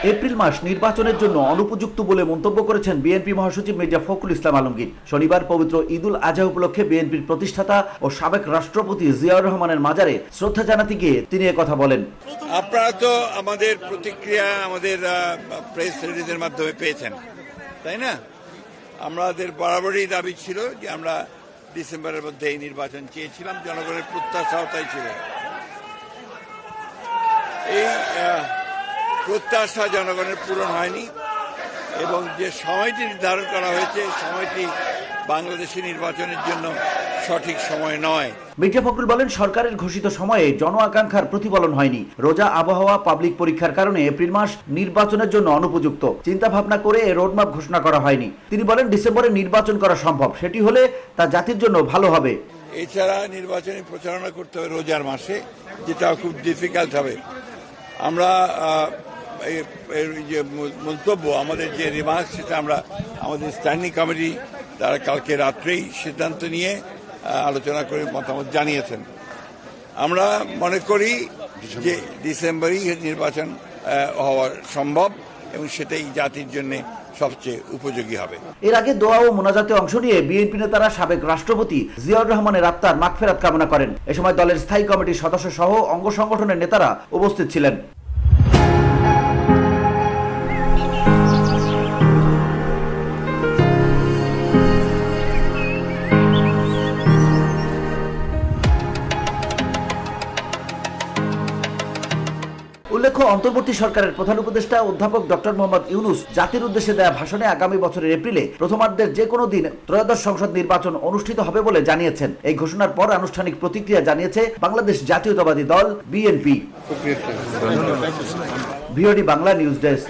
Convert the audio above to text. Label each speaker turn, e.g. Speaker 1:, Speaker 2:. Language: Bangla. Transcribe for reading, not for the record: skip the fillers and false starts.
Speaker 1: এপ্রিল মাস নির্বাচনের জন্য অনুপযুক্ত বলে মন্তব্য করেছেন বিএনপি মহাসচিব মির্জা ফখরুল ইসলাম আলমগীর। শনিবার পবিত্র ঈদুল আজহা উপলক্ষে বিএনপির প্রতিষ্ঠাতা ও সাবেক রাষ্ট্রপতি জিয়াউর রহমানের মাজারে শ্রদ্ধা জানাতে গিয়ে তিনি একথা বলেন।
Speaker 2: আপনারা তো আমাদের প্রতিক্রিয়া আমাদের প্রেস রিলিজের মাধ্যমে পেয়েছেন, তাই না? আমাদের বরাবরই দাবি ছিল যে আমরা ডিসেম্বরের মধ্যে এই নির্বাচন চেয়েছিলাম, জনগণের প্রত্যাশাও তাই ছিল। এই প্রত্যাশা জনগণের পূরণ হয়নি এবং যে সময়টি নির্ধারণ করা হয়েছে সময়টি বাংলাদেশি নির্বাচনের জন্য সঠিক সময় নয়।
Speaker 1: মির্জা ফখরুল বলেন, সরকারের ঘোষিত সময়ে জন আকাঙ্ক্ষার প্রতিফলন হয়নি। রোজা আবহাওয়া, পাবলিক পরীক্ষার কারণে এপ্রিল মাস নির্বাচনের জন্য অনুপযুক্ত। চিন্তা ভাবনা করে রোডম্যাপ ঘোষণা করা হয়নি। তিনি বলেন, ডিসেম্বরে নির্বাচন করা সম্ভব, সেটি হলে তা জাতির জন্য ভালো হবে।
Speaker 2: এছাড়া নির্বাচনী প্রচারণা করতে হবে রোজার মাসে, যেটা খুব ডিফিকাল্ট হবে। আমরা যে মন্তব্য, আমাদের যে রিমার্কস, সেটা আমরা আমাদের স্ট্যান্ডিং কমিটি তারা কালকে রাত্রেই সিদ্ধান্ত নিয়ে আলোচনা করে মতামত জানিয়েছেন। আমরা মনে করি যে ডিসেম্বরেই নির্বাচন হওয়া সম্ভব এবং সেটাই জাতির জন্য সবচেয়ে উপযোগী হবে।
Speaker 1: এর আগে দোয়া ও মোনাজাতে অংশ নিয়ে বিএনপি নেতারা সাবেক রাষ্ট্রপতি জিয়াউর রহমানের আত্মার মাগফিরাত কামনা করেন। এ সময় দলের স্থায়ী কমিটির সদস্য সহ অঙ্গ সংগঠনের নেতারা উপস্থিত ছিলেন। উল্লেখ্য, অন্তর্বর্তী সরকারের প্রধান উপদেষ্টা অধ্যাপক ডক্টর মোহাম্মদ ইউনূস জাতির উদ্দেশ্যে দেয়া ভাষণে আগামী বছরের এপ্রিলে প্রথমার্ধের যে কোনো দিন ত্রয়োদশ সংসদ নির্বাচন অনুষ্ঠিত হবে বলে জানিয়েছেন। এই ঘোষণার পর আনুষ্ঠানিক প্রতিক্রিয়া জানিয়েছে বাংলাদেশ জাতীয়তাবাদী দল BNP. VOD Bangla news desk.